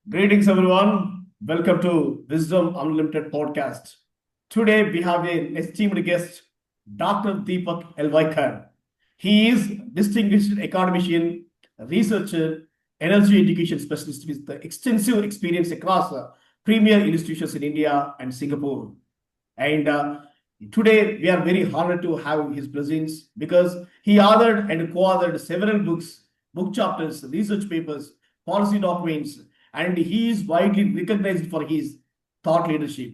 Greetings, everyone. Welcome to Wisdom Unlimited podcast. Today, we have an esteemed guest, Dr. Deepak L. Waikar. He is distinguished academician, researcher, energy education specialist with extensive experience across premier institutions in India and Singapore. And today, we are very honored to have his presence because he authored and co-authored several books, book chapters, research papers, policy documents, and he is widely recognized for his thought leadership.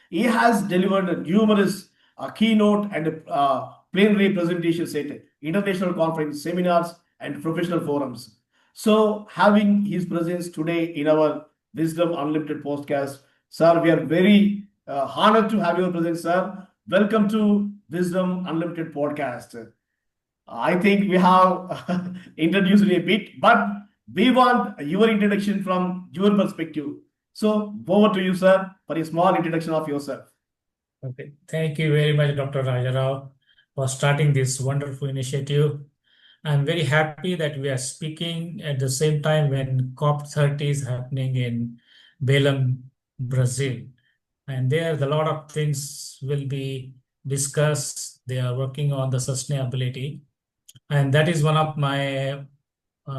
He has delivered numerous keynote and plenary presentations at international conference, seminars, and professional forums. So, having his presence today in our Wisdom Unlimited podcast, sir, we are very honored to have your presence, sir. Welcome to Wisdom Unlimited podcast. I think we have introduced you a bit, but we want your introduction from your perspective. So, over to you, sir, for a small introduction of yourself. Okay, thank you very much, Dr. Rajarao, for starting this wonderful initiative. I'm very happy that we are speaking at the same time when COP30 is happening in Belém, Brazil. And there, a lot of things will be discussed. They are working on the sustainability. And that is one of my,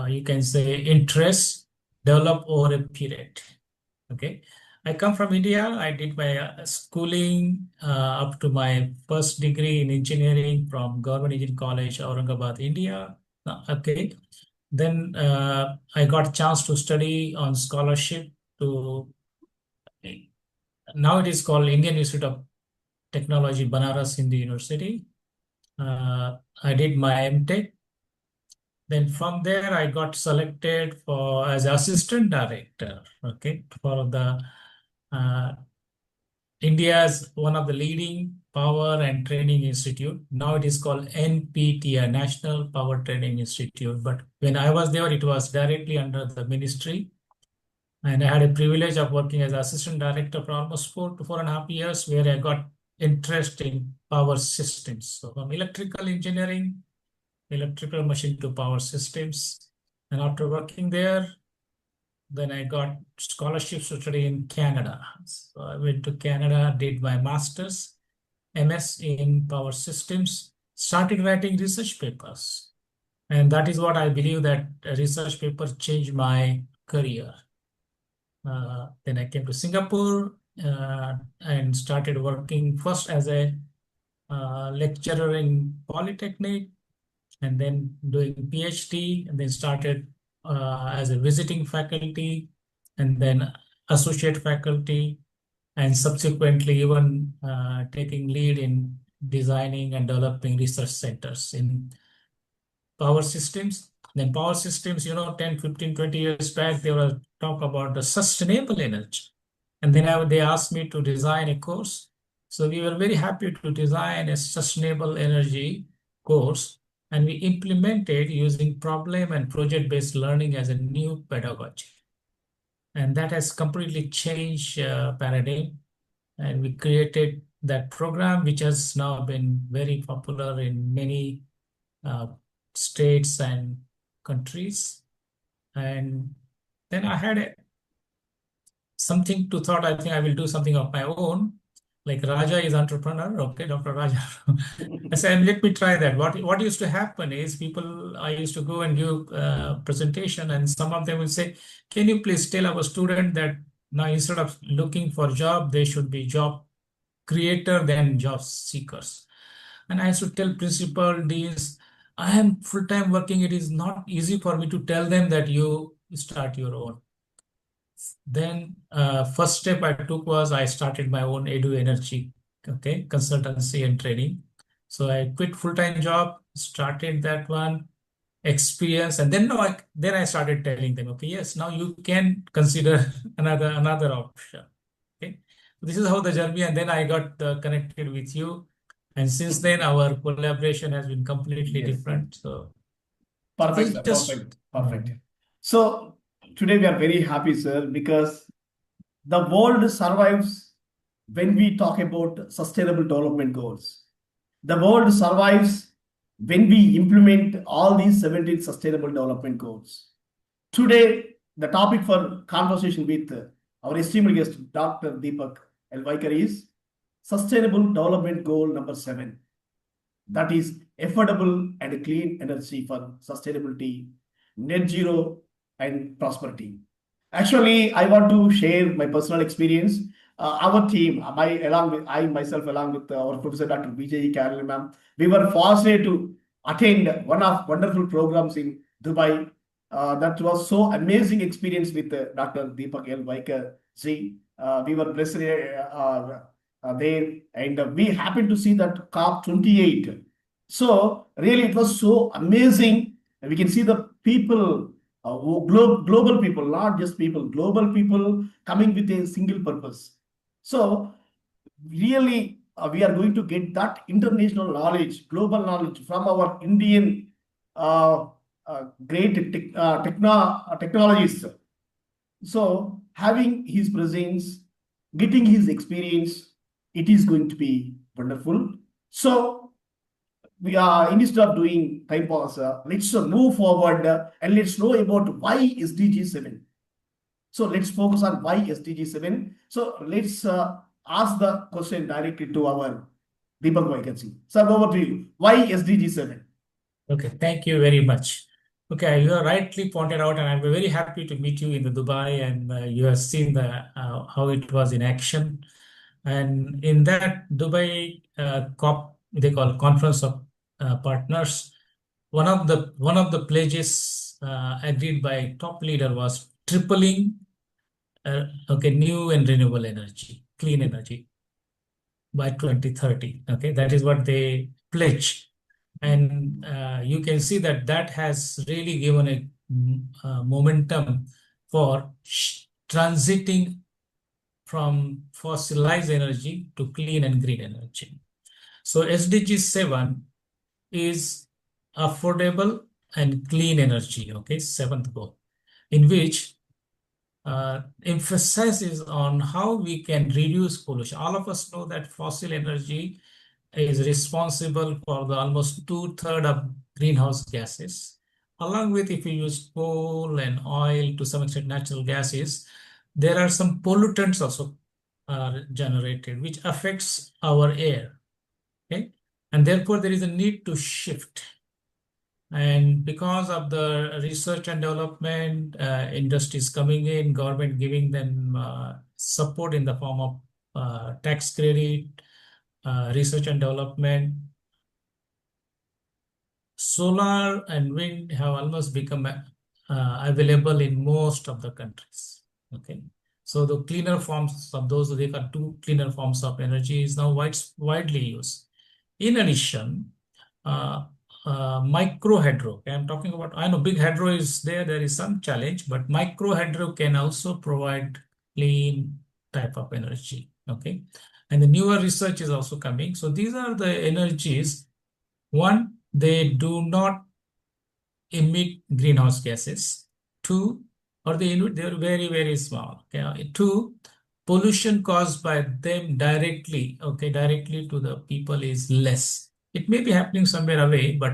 you can say, interests develop over a period. Okay. I come from India. I did my schooling up to my first degree in engineering from Government Engineering College, Aurangabad, India. Okay. Then I got a chance to study on scholarship to, now it is called Indian Institute of Technology, Banaras Hindu University. I did my MTech. Then from there, I got selected for as assistant director, okay, for the India's one of the leading power and training institute. Now it is called NPTI, National Power Training Institute. But when I was there, it was directly under the ministry. And I had a privilege of working as assistant director for almost 4 to 4.5 years, where I got interest in power systems. So from electrical engineering, electrical machine to power systems. And after working there, then I got scholarships to study in Canada. So I went to Canada, did my master's, MS in power systems, started writing research papers. And that is what I believe that a research paper changed my career. Then I came to Singapore and started working first as a lecturer in Polytechnic, and then doing Ph.D, and then started as a visiting faculty, and then associate faculty, and subsequently even taking lead in designing and developing research centers in power systems. Then power systems, 10, 15, 20 years back, they were talk about the sustainable energy. And then they asked me to design a course. So we were very happy to design a sustainable energy course, and we implemented using problem and project-based learning as a new pedagogy. And that has completely changed paradigm. And we created that program, which has now been very popular in many states and countries. And then I had something to thought, I think I will do something of my own. Like Raja is entrepreneur, okay, Dr. Raja. I said, let me try that. What used to happen is I used to go and give presentation, and some of them will say, can you please tell our student that now instead of looking for job, they should be job creator than job seekers. And I used to tell principal, deans, I am full-time working. It is not easy for me to tell them that you start your own. Then first step I took was I started my own Edu Energy, okay, consultancy and training. So I quit full-time job, started that one, experience, and then I started telling them, okay, yes, now you can consider another option. Okay, this is how the journey, and then I got connected with you, and since then our collaboration has been completely different. So Perfect, this sir. just Perfect. So, today we are very happy, sir, because the world survives when we talk about sustainable development goals. The world survives when we implement all these 17 sustainable development goals. Today, The topic for conversation with our esteemed guest, Dr. Deepak L. Waikar, is Sustainable Development Goal number 7. That is affordable and clean energy for sustainability, net zero, and prosperity. Actually, I want to share my personal experience. Our team, I myself, along with our Professor Dr. BJ Carol, ma'am, we were fortunate to attend one of wonderful programs in Dubai. That was so amazing experience with Dr. Deepak L. Waikar. See, we were blessed there, and we happened to see that COP 28. So really, it was so amazing. We can see the people, global people, not just people, global people coming with a single purpose. So really, we are going to get that international knowledge, global knowledge from our Indian uh, great technologists. So having his presence, getting his experience, it is going to be wonderful. So we are, instead of doing time pass, let's move forward and let's know about why SDG 7. So let's focus on why SDG 7. So let's ask the question directly to our Deepak Vakancy. Sir, over to you. Why SDG 7? Okay, thank you very much. Okay, you are rightly pointed out, and I'm very happy to meet you in the Dubai, and you have seen the how it was in action. And in that Dubai COP, they call Conference of Partners, one of the pledges agreed by top leader was tripling new and renewable energy, clean energy by 2030. Okay, that is what they pledge, and you can see that that has really given a momentum for transiting from fossilized energy to clean and green energy. So SDG 7 is affordable and clean energy, okay, seventh goal, in which emphasizes on how we can reduce pollution. All of us know that fossil energy is responsible for the almost 2/3 of greenhouse gases. Along with, if you use coal and oil, to some extent natural gases, there are some pollutants also generated, which affects our air. Okay, and therefore there is a need to shift. And because of the research and development, industries coming in, government giving them support in the form of tax credit, research and development, solar and wind have almost become available in most of the countries. Okay, so the cleaner forms of those, they are two cleaner forms of energy, is now widely used. In addition, micro hydro. Okay, I'm talking about, I know big hydro is there is some challenge, but micro hydro can also provide clean type of energy. Okay, and the newer research is also coming. So these are the energies. One, they do not emit greenhouse gases. Two, or they emit, they're very, very small. Okay, two, pollution caused by them directly, okay, directly to the people is less. It may be happening somewhere away, but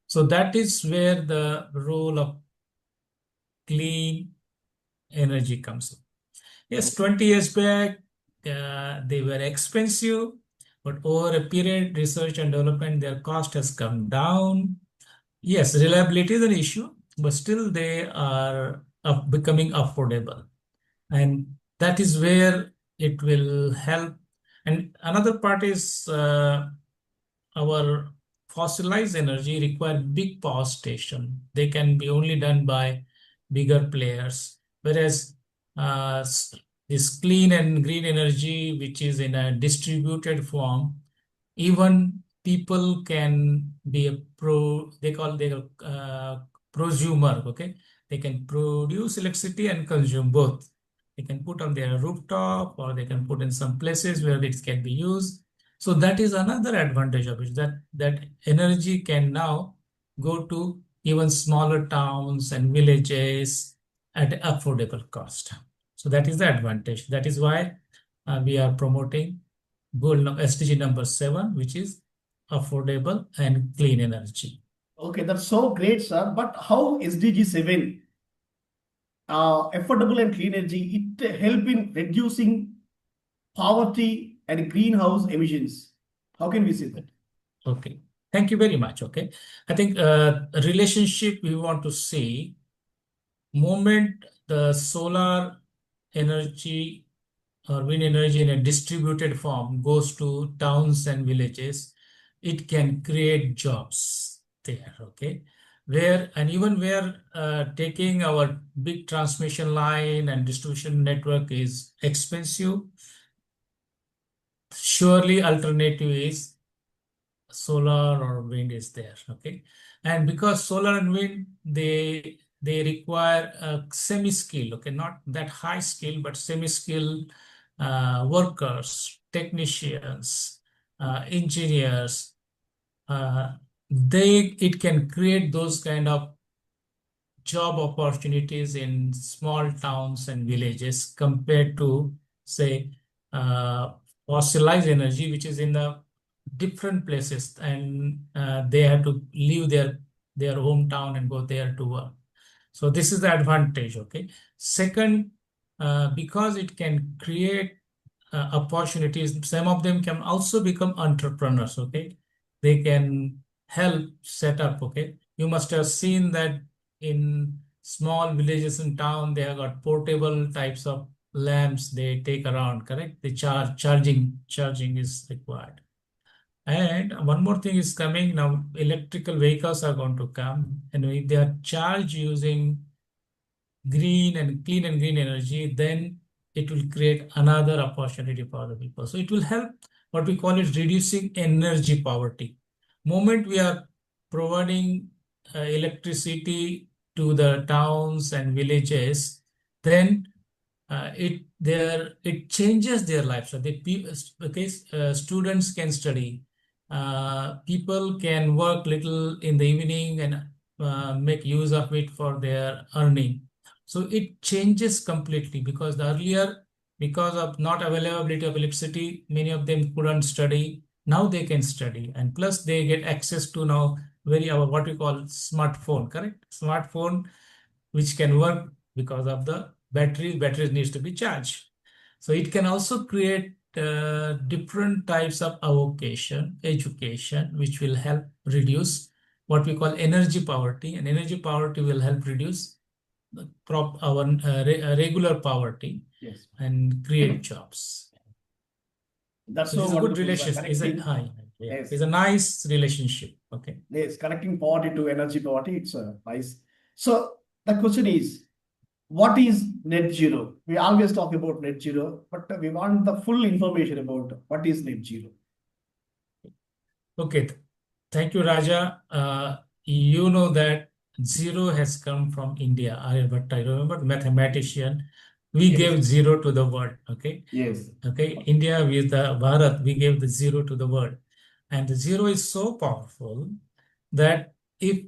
so that is where the role of clean energy comes in. Yes, 20 years back, they were expensive, but over a period, research and development, their cost has come down. Yes, reliability is an issue, but still they are becoming affordable. And that is where it will help. And another part is our fossilized energy require big power station. They can be only done by bigger players. Whereas this clean and green energy, which is in a distributed form, even people can be a prosumer, okay? They can produce electricity and consume both. They can put on their rooftop, or they can put in some places where it can be used. So that is another advantage of it, that energy can now go to even smaller towns and villages at affordable cost. So that is the advantage. That is why we are promoting SDG number 7, which is affordable and clean energy. Okay, that's so great, sir. But how SDG 7 affordable and clean energy, it help in reducing poverty and greenhouse emissions. How can we say that? Okay. Thank you very much. Okay. I think relationship we want to see moment the solar energy or wind energy in a distributed form goes to towns and villages, it can create jobs there, okay? Where and even where taking our big transmission line and distribution network is expensive, surely alternative is solar or wind is there, okay? And because solar and wind, they require a semi-skill, okay, not that high skill, but semi-skill workers, technicians, engineers. It can create those kind of job opportunities in small towns and villages compared to, say, uh, fossilized energy, which is in the different places, and they have to leave their hometown and go there to work. So this is the advantage. Okay. Second, because it can create opportunities, some of them can also become entrepreneurs. Okay, they can help set up. Okay, you must have seen that in small villages and town, they have got portable types of lamps they take around. Correct, the charging is required. And one more thing is coming now, electrical vehicles are going to come, and if they are charged using green and clean and green energy, then it will create another opportunity for the people. So it will help what we call it reducing energy poverty. Moment we are providing electricity to the towns and villages, then it changes their life. So students can study, people can work little in the evening and make use of it for their earning. So it changes completely because the earlier, because of not availability of electricity, many of them couldn't study. Now they can study, and plus they get access to now very what we call smartphone, correct? Smartphone which can work because of the batteries needs to be charged. So it can also create different types of education, which will help reduce what we call energy poverty, and energy poverty will help reduce regular poverty. Yes. And create jobs. That's so so it's a good wonderful. relationship. It's a Connecting, yes, it's a nice relationship. Okay. yes, connecting poverty to energy poverty. It's nice. So the question is, what is net zero? We always talk about net zero, but we want the full information about what is net zero. Okay. Thank you, Raja. You know that zero has come from India. But I remember mathematician. We Yes. gave zero to the world. Okay. Yes. Okay. India with the Bharat, we gave the zero to the world. And the zero is so powerful that if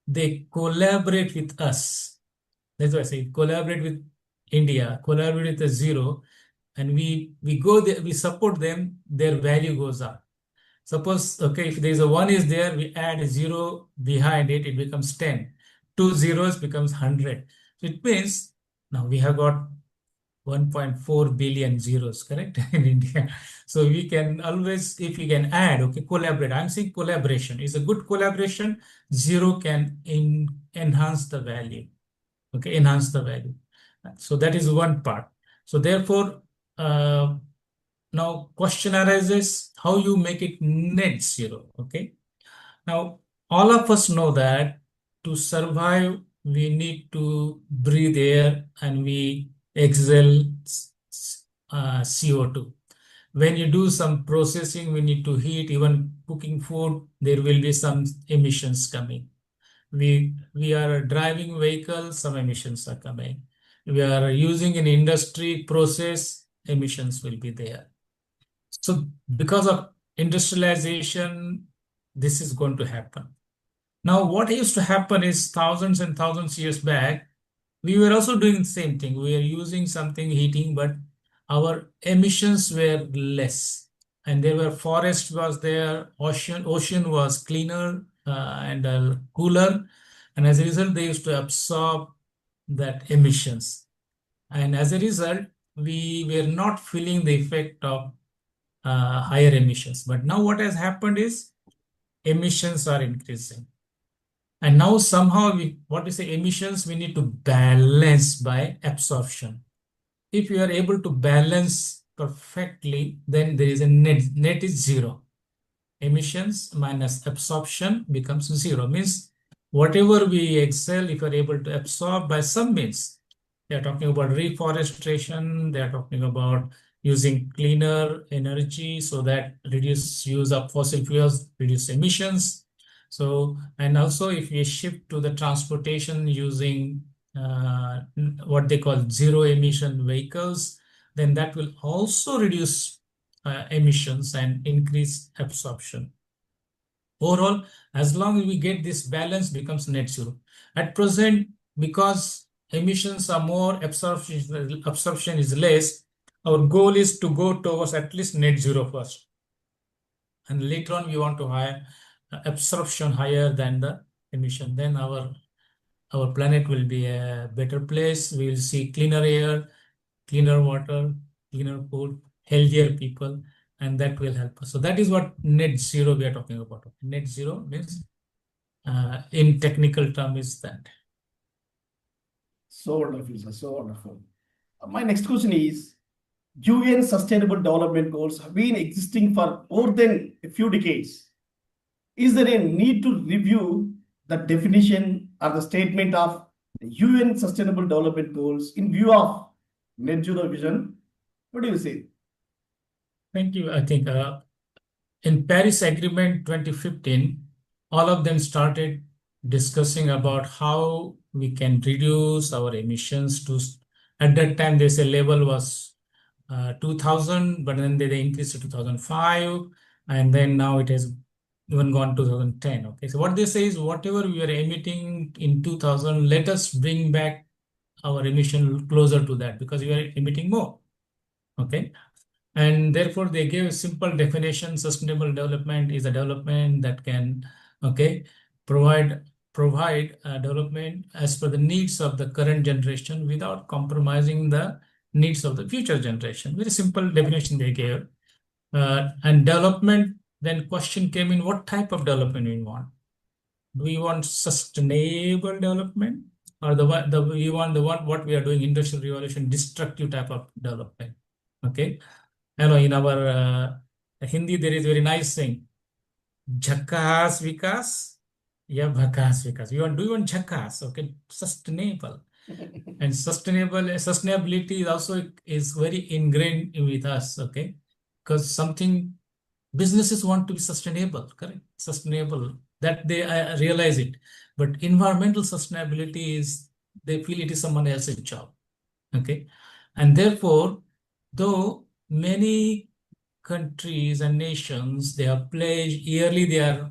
they collaborate with us, that's why I say collaborate with India, collaborate with the zero, and we go there, we support them, their value goes up. Suppose, okay, if there is a 1 is there, we add a 0 behind it, it becomes 10. 2 zeros becomes 100. So it means now we have got 1.4 billion zeros, correct, in India. So we can always, if we can add, okay, collaborate. I'm saying collaboration is a good collaboration. Zero can enhance the value, okay, enhance the value. So that is one part. So therefore, now question arises how you make it net zero. Okay. Now all of us know that to survive we need to breathe air and we exhale CO2. When you do some processing, we need to heat, even cooking food, there will be some emissions coming. We are driving vehicles, some emissions are coming. We are using an industry process, emissions will be there. So because of industrialization, this is going to happen. Now, what used to happen is thousands and thousands years back, we were also doing the same thing. We were using something heating, but our emissions were less. And there were forest was there, ocean was cleaner and cooler. And as a result, they used to absorb that emissions. And as a result, we were not feeling the effect of higher emissions. But now what has happened is emissions are increasing. And now somehow what we say emissions, we need to balance by absorption. If you are able to balance perfectly, then there is a net is zero. Emissions minus absorption becomes zero. Means whatever we exhale, if you are able to absorb by some means, they are talking about reforestation, they are talking about using cleaner energy so that reduce use of fossil fuels, reduce emissions. So, and also if we shift to the transportation using what they call zero emission vehicles, then that will also reduce emissions and increase absorption. Overall, as long as we get this balance, becomes net zero. At present, because emissions are more, absorption is less, our goal is to go towards at least net zero first. And later on, we want to have absorption higher than the emission. Then our planet will be a better place. We will see cleaner air, cleaner water, cleaner food, healthier people, and that will help us. So that is what net zero we are talking about. Net zero means, in technical term, is that. So wonderful, sir. So wonderful. My next question is, UN Sustainable Development Goals have been existing for more than a few decades. Is there a need to review the definition or the statement of UN Sustainable Development Goals in view of net zero vision? What do you say? Thank you. I think in Paris Agreement 2015, all of them started discussing about how we can reduce our emissions to, at that time they say level was 2000, but then they increased to 2005, and then now it has even gone 2010. Okay, so what they say is whatever we are emitting in 2000, let us bring back our emission closer to that because we are emitting more. Okay, and therefore they gave a simple definition: sustainable development is a development that can, okay, provide development as per the needs of the current generation without compromising the needs of the future generation. Very simple definition they gave. And development, then question came in, what type of development we want? Do we want sustainable development, or we want the one what we are doing, industrial revolution, destructive type of development? Okay, you know, in our Hindi there is very nice saying, "Jhakas vikas, ya bhakas vikas." Do you want jhakas? Okay, sustainable. And sustainability is also is very ingrained with us. Okay, because something businesses want to be sustainable, correct? Sustainable, that they realize it. But environmental sustainability is, they feel it is someone else's job. Okay. And therefore, though many countries and nations, they have pledged yearly, they are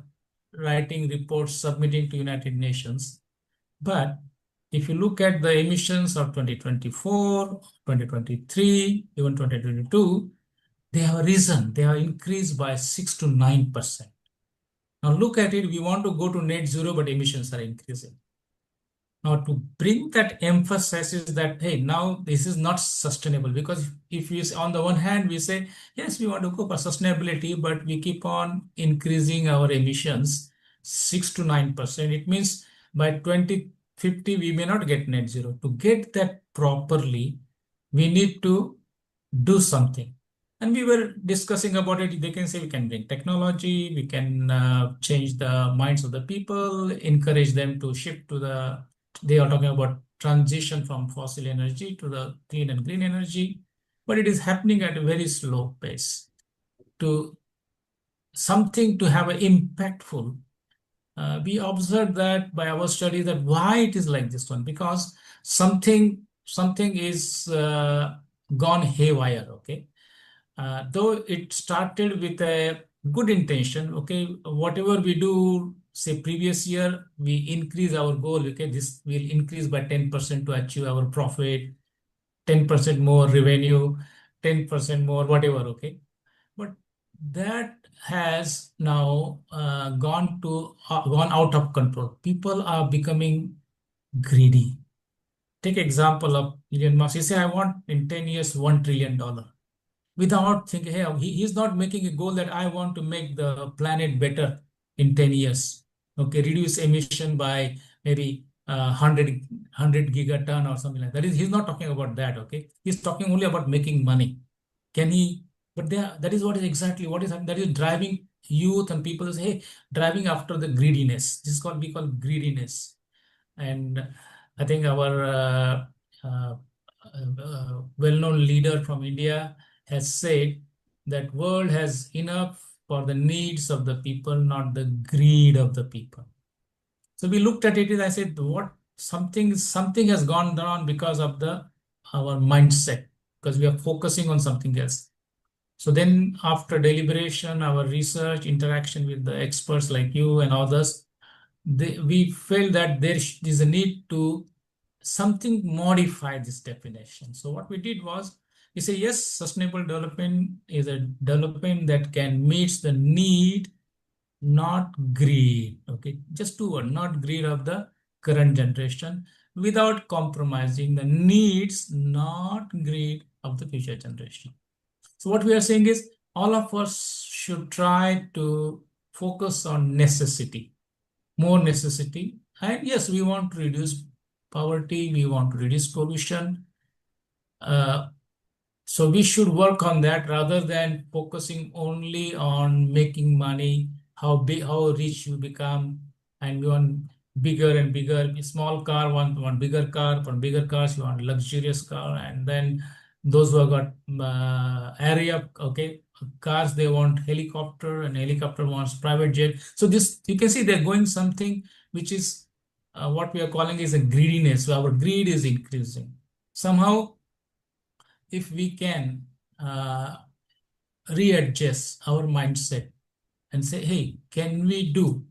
writing reports, submitting to United Nations. But if you look at the emissions of 2024, 2023, even 2022, they have risen, they have increased by 6 to 9%. Now look at it, we want to go to net zero, but emissions are increasing. Now to bring that emphasis is that, hey, now this is not sustainable, because if you, on the one hand, we say, yes, we want to go for sustainability, but we keep on increasing our emissions 6 to 9%. It means by 2050, we may not get net zero. To get that properly, we need to do something. And we were discussing about it. They can say we can bring technology, we can change the minds of the people, encourage them to shift to they are talking about transition from fossil energy to the clean and green energy. But it is happening at a very slow pace. To something to have an impactful, we observed that by our study that why it is like this one, because something is gone haywire. Okay. Though it started with a good intention, okay, whatever we do, say previous year, we increase our goal, okay, this will increase by 10% to achieve our profit, 10% more revenue, 10% more whatever, okay. But that has now gone out of control. People are becoming greedy. take example of Elon Musk. He say, I want in 10 years, $1 trillion. Without thinking, hey, he's not making a goal that I want to make the planet better in 10 years. Okay, reduce emission by maybe 100 gigaton or something like that. He's not talking about that. Okay, he's talking only about making money. Can he? But that is what is exactly what is happening. That is driving youth and people say, hey, driving after the greediness. This is called we call greediness. And I think our well-known leader from India has said that world has enough for the needs of the people, not the greed of the people. So we looked at it and I said, what something has gone down because of our mindset, because we are focusing on something else. So then after deliberation, our research, interaction with the experts like you and others, we felt that there is a need to something modify this definition. So what we did was we say, yes, sustainable development is a development that can meet the need, not greed. Okay, just two words, not greed of the current generation, without compromising the needs, not greed of the future generation. So what we are saying is all of us should try to focus on necessity, more necessity. And yes, we want to reduce poverty, we want to reduce pollution. So we should work on that rather than focusing only on making money, how big, how rich you become, and you want bigger and bigger. A small car, one bigger car, one bigger cars, you want luxurious car, and then those who have got area, okay, cars, they want helicopter, and helicopter wants private jet. So this, you can see they're going something which is what we are calling is a greediness. So our greed is increasing. Somehow, if we can readjust our mindset and say, hey, can we do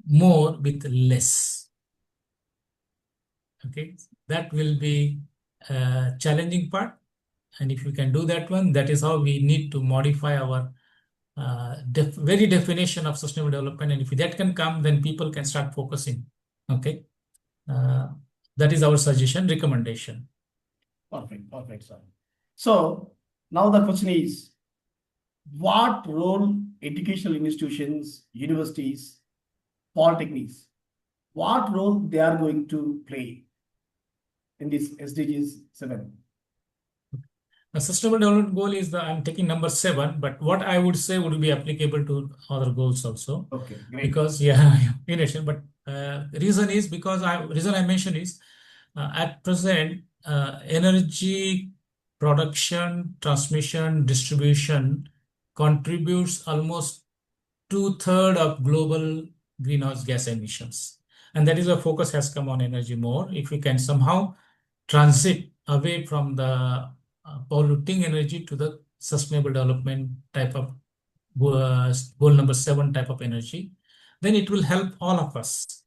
more with less? Okay, that will be a challenging part. And if we can do that one, that is how we need to modify our very definition of sustainable development. And if that can come, then people can start focusing. Okay, that is our suggestion, recommendation. Perfect, sir. So now the question is, what role educational institutions, universities, polytechnics, what role they are going to play in this SDGs 7? The sustainable development goal is I'm taking number 7, but what I would say would be applicable to other goals also. Okay, great. Because yeah, in addition, but reason is because reason I mentioned is at present energy production, transmission, distribution contributes almost 2/3 of global greenhouse gas emissions, and that is why focus has come on energy more. If we can somehow transit away from the polluting energy to the sustainable development type of goal number 7 type of energy, then it will help all of us.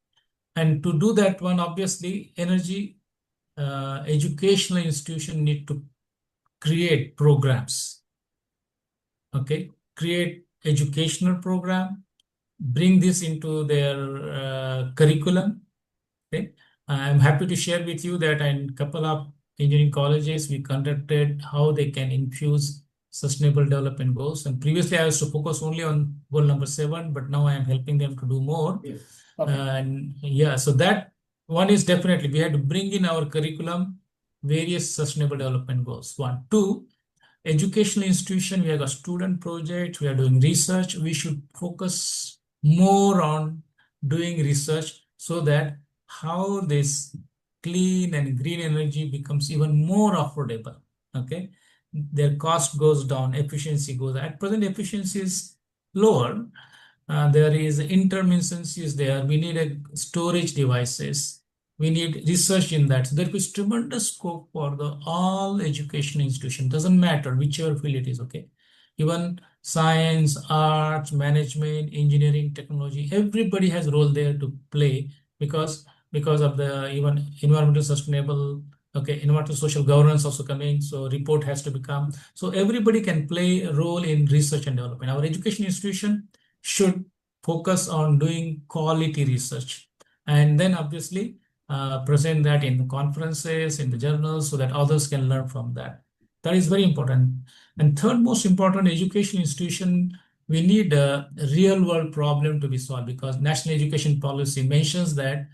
And to do that one, obviously, energy educational institution need to create programs. Okay, create educational program, bring this into their curriculum. Okay, I'm happy to share with you that in a couple of engineering colleges, we conducted how they can infuse sustainable development goals. And previously, I used to focus only on goal number 7, but now I am helping them to do more. Yes. And yeah, so that one is definitely we had to bring in our curriculum various sustainable development goals. 1, 2, educational institution, we have a student project, we are doing research. We should focus more on doing research so that how this clean and green energy becomes even more affordable. Okay, their cost goes down, efficiency goes. At present, efficiency is lower. There is intermittency there. We need a storage devices. We need research in that. So there is tremendous scope for the all education institution. Doesn't matter whichever field it is. Okay, even science, arts, management, engineering, technology. Everybody has role there to play because of the even environmental sustainable. Okay, environmental social governance also coming. So report has to become. So everybody can play a role in research and development. Our education institution should focus on doing quality research. And then obviously present that in the conferences, in the journals, so that others can learn from that. That is very important. And third most important, education institution, we need a real world problem to be solved, because national education policy mentions that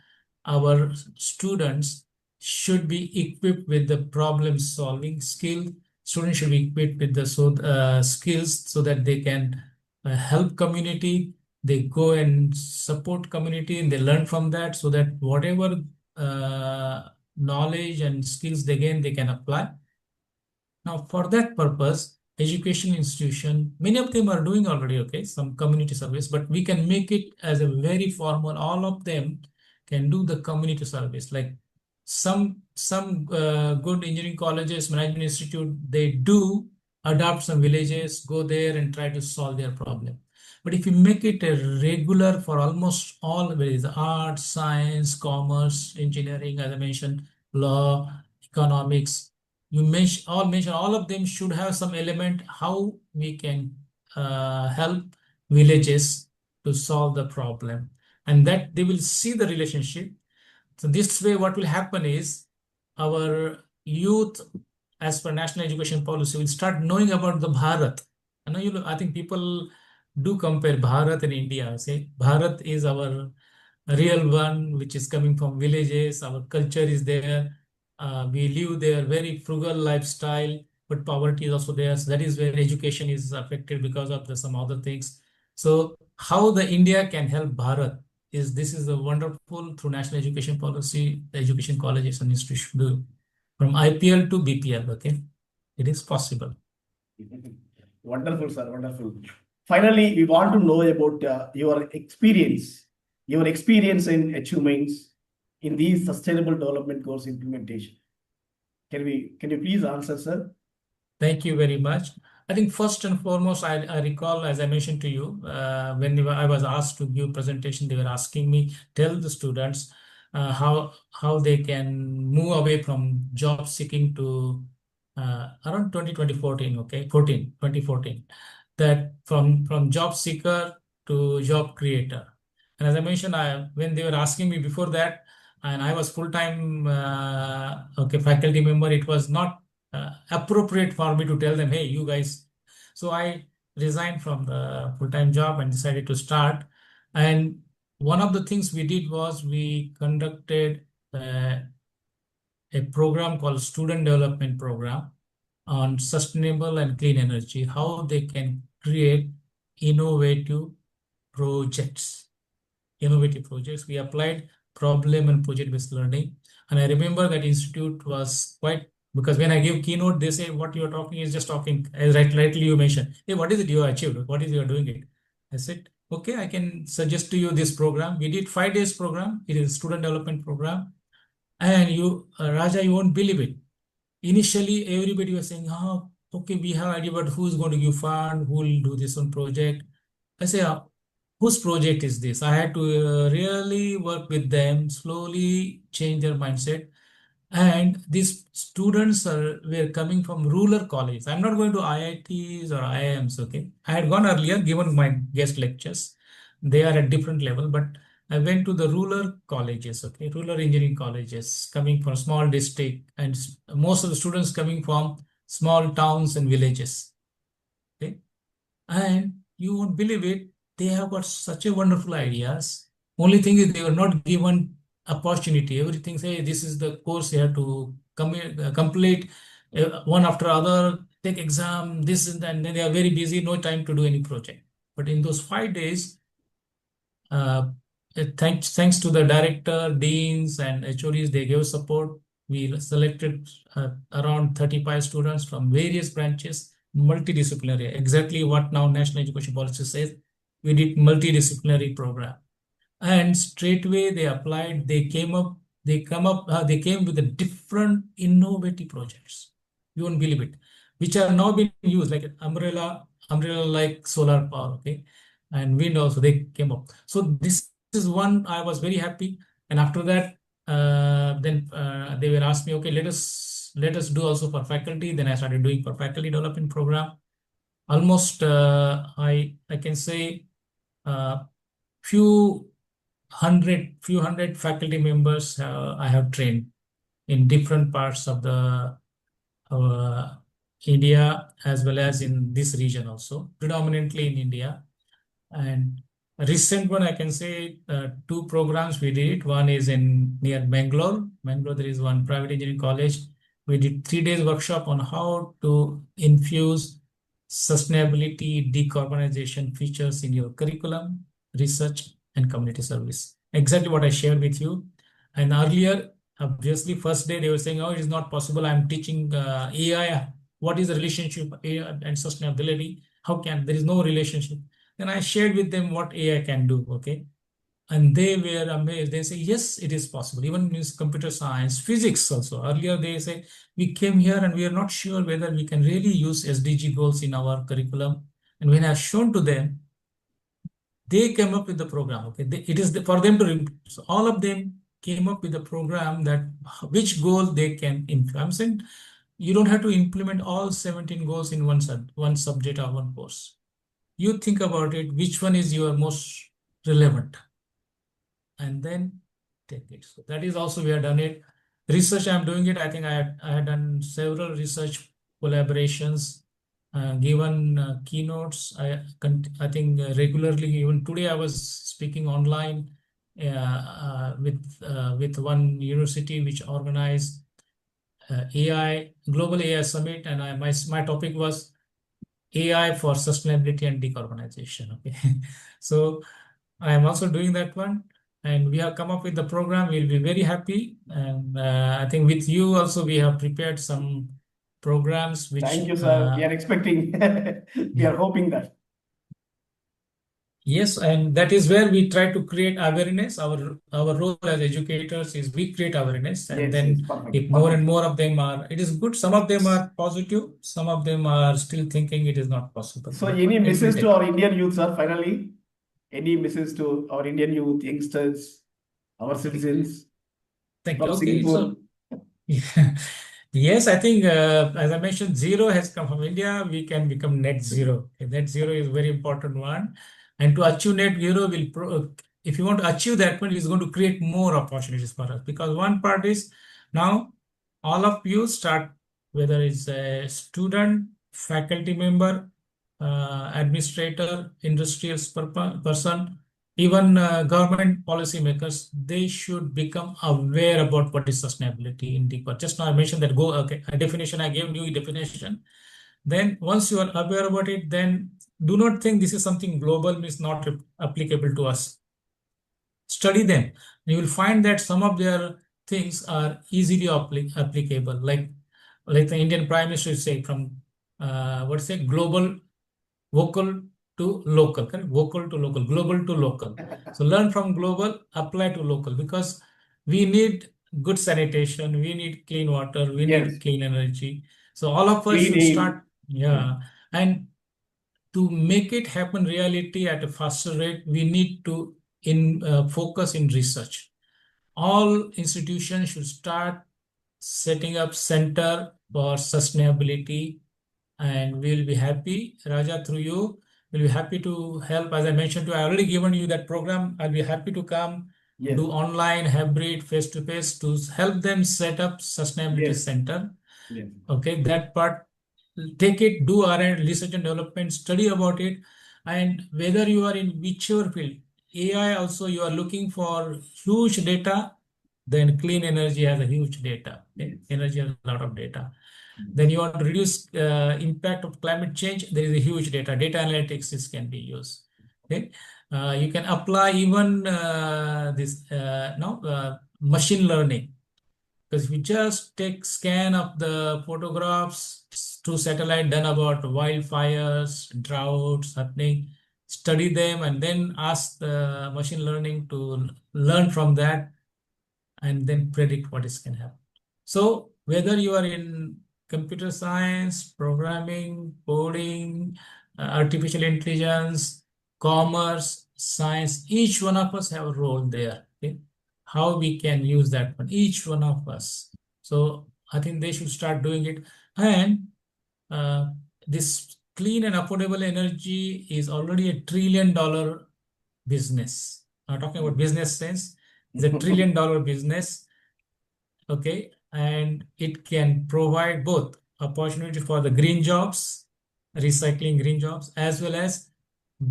our students should be equipped with the problem solving skill. Students should be equipped with the skills so that they can help community, they go and support community, and they learn from that, so that whatever knowledge and skills they gain, they can apply. Now, for that purpose, education institution, many of them are doing already, okay, some community service, but we can make it as a very formal. All of them can do the community service. Like some good engineering colleges, management institute, they do adopt some villages, go there and try to solve their problem. But if you make it a regular for almost all, whether it's arts, science, commerce, engineering, as I mentioned, law, economics, you mention all of them should have some element how we can help villages to solve the problem, and that they will see the relationship. So this way, what will happen is our youth, as per national education policy, will start knowing about the Bharat. I think people do compare Bharat and India. Say Bharat is our real one, which is coming from villages. Our culture is there. We live there, very frugal lifestyle, but poverty is also there. So that is where education is affected because of some other things. So how the India can help Bharat is, this is a wonderful, through national education policy, the education colleges and institutions do from IPL to BPL. Okay, it is possible. Wonderful, sir. Wonderful. Finally, we want to know about your experience in achievements in these sustainable development goals implementation. Can you please answer, sir? Thank you very much. I think first and foremost, I recall, as I mentioned to you, when I was asked to give presentation, they were asking me, tell the students how they can move away from job seeking to around 2014, okay, 2014, that from job seeker to job creator. And as I mentioned, when they were asking me before that, and I was full-time okay, faculty member, it was not appropriate for me to tell them, hey, you guys. So I resigned from the full-time job and decided to start. And one of the things we did was we conducted a program called Student Development Program on sustainable and clean energy, how they can create innovative projects. We applied problem and project-based learning. And I remember that institute was quite, because when I give keynote, they say, what you're talking is just talking, as rightly you mentioned. Hey, what is it you achieved? What is you are doing it? I said, okay, I can suggest to you this program. We did 5 days program. It is a student development program. And you, Raja, you won't believe it. Initially, everybody was saying, oh, okay, we have idea about who's going to give fund, who will do this one project. I say, whose project is this? I had to really work with them, slowly change their mindset. And these students were coming from rural colleges. I'm not going to IITs or IIMs, okay? I had gone earlier, given my guest lectures. They are at different level, but I went to the rural colleges, okay? Rural engineering colleges coming from small district, and most of the students coming from small towns and villages, okay? And you won't believe it, they have got such a wonderful ideas. Only thing is they were not given opportunity. Everything say this is the course you have to complete one after other, take exam, this and that, and then they are very busy, no time to do any project. But in those 5 days, thanks to the director, deans, and HODs, they gave support. We selected around 35 students from various branches, multidisciplinary, exactly what now national education policy says. We did multidisciplinary program, and straightway they applied. They came with a different innovative projects. You won't believe it, which are now being used like umbrella like solar power, okay, and wind also they came up. So this is one I was very happy. And after that, then they were asked me, okay, let us do also for faculty. Then I started doing for faculty development program. Almost I can say few few hundred faculty members I have trained in different parts of the uh, India as well as in this region also, predominantly in India. And a recent one, I can say two programs we did. One is in near Bangalore. Bangalore, there is one private engineering college. We did 3 days workshop on how to infuse sustainability, decarbonization features in your curriculum, research, and community service. Exactly what I shared with you. And earlier, obviously, first day they were saying, "Oh, it is not possible. I'm teaching AI. What is the relationship AI and sustainability? How can there is no relationship?" Then I shared with them what AI can do, okay? And they were amazed. They say, yes, it is possible. Even in computer science, physics also. Earlier they say, we came here and we are not sure whether we can really use SDG goals in our curriculum. And when I've shown to them, they came up with the program, okay? It is for them to, so all of them came up with a program that which goal they can implement. I'm saying you don't have to implement all 17 goals in one subject or one course. You think about it, which one is your most relevant, and then take it. So that is also we have done it. Research, I'm doing it. I think I had done several research collaborations, given keynotes. I think regularly, even today I was speaking online with one university which organized AI Global AI Summit, and my topic was AI for sustainability and decarbonization. Okay, so I am also doing that one, and we have come up with the program. We'll be very happy, and I think with you also we have prepared some programs Thank which you, sir. We are expecting, we are hoping that. yes, and that is where we try to create awareness. Our role as educators is we create awareness, and Yes, yes, then perfect, if more and perfect. more of them are, it is good. Some of them are positive, some of them are still thinking it is not possible. So, But any it will message to take. our Indian youth, sir, finally? Any message to our Indian youth, youngsters, our citizens Thank you. from Okay, Singapore? so yes, I think as I mentioned, zero has come from India. We can become net zero. Okay, net zero is very important one, and to achieve net zero if you want to achieve that one, it's going to create more opportunities for us because one part is now all of you start whether it's a student, faculty member, administrator, industrial person, even government policymakers, they should become aware about what is sustainability in deeper. Just now I mentioned that okay, a definition I gave new definition. Then once you are aware about it, then do not think this is something global means not applicable to us. Study them. You will find that some of their things are easily applicable, like the Indian Prime Minister say from what's it global vocal to local, correct? Vocal to local, global to local. So learn from global, apply to local because we need good sanitation, we need clean water, we need Yes, clean energy. So all of us clean should air. start, Yes, yeah. And to make it happen reality at a faster rate, we need to focus in research. All institutions should start setting up center for sustainability, and we'll be happy, Raja, through you. We'll be happy to help. As I mentioned to you, I already given you that program. I'll be happy to come yes, do online, hybrid, face-to-face to help them set up sustainability yes, center. yes, Okay, that part, take it, do R&D, research and development, study about it, and whether you are in whichever field, AI also you are looking for huge data, then clean energy has a huge data. Okay? yes, Energy has a lot of data. Then yes, you want to reduce impact of climate change. There is a huge data. Data analytics is can be used. Okay, you can apply even this now machine learning because if you just take scan of the photographs through satellite done about wildfires, droughts happening, study them, and then ask the machine learning to learn from that and then predict what is can happen. So whether you are in computer science, programming, coding, artificial intelligence, commerce, science, each one of us have a role there. Okay? How we can use that one, each one of us. So I think they should start doing it. And uh, this clean and affordable energy is already $1 trillion business. talking about business sense, it's a $1 trillion business. Okay, and it can provide both opportunity for the green jobs, recycling green jobs, as well as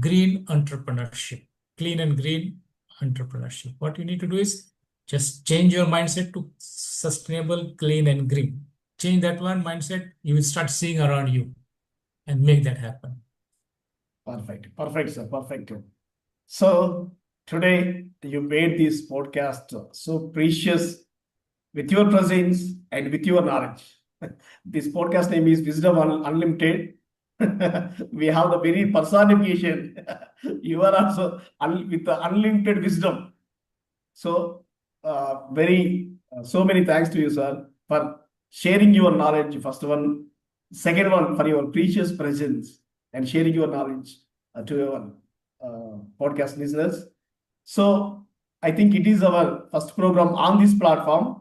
green entrepreneurship, clean and green entrepreneurship. What you need to do is just change your mindset to sustainable, clean, and green. Change that one mindset, you will start seeing around you and make that happen. Perfect. Perfect, sir. Perfect. So today you made this podcast so precious with your presence and with your knowledge. This podcast name is Wisdom Unlimited. We have the very personification. You are also with the unlimited wisdom. So, so many thanks to you, sir, for sharing your knowledge. First one, second one, for your precious presence and sharing your knowledge to your podcast listeners. So, I think it is our first program on this platform.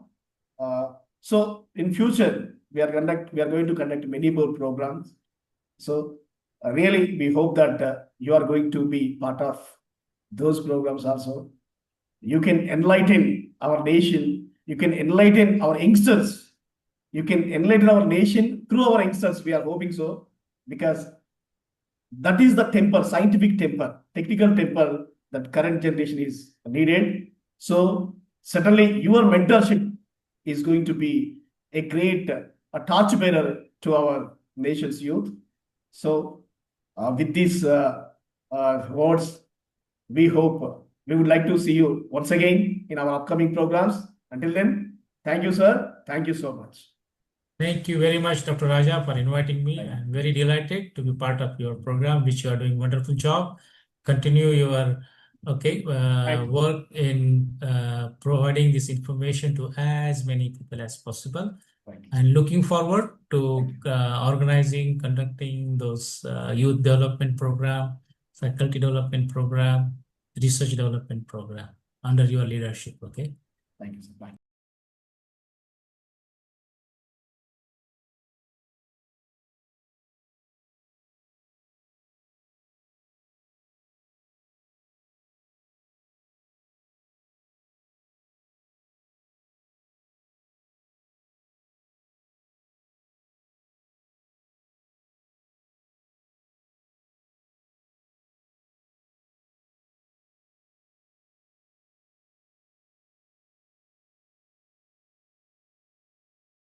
So, in future, we are going to conduct many more programs. So, really, we hope that you are going to be part of those programs also. You can enlighten our nation. You can enlighten our youngsters. You can enlighten our nation through our youngsters. We are hoping so, because that is the temper, scientific temper, technical temper that current generation is needed. So certainly your mentorship is going to be a great a torchbearer to our nation's youth. So with these words, we hope we would like to see you once again in our upcoming programs. Until then, thank you, sir. Thank you so much. Thank you very much, Dr. Raja, for inviting me. I'm very delighted to be part of your program, which you are doing a wonderful job. Continue your work in providing this information to as many people as possible. And looking forward to conducting those youth development program, faculty development program, research development program under your leadership. Okay. Thank you, sir. Bye.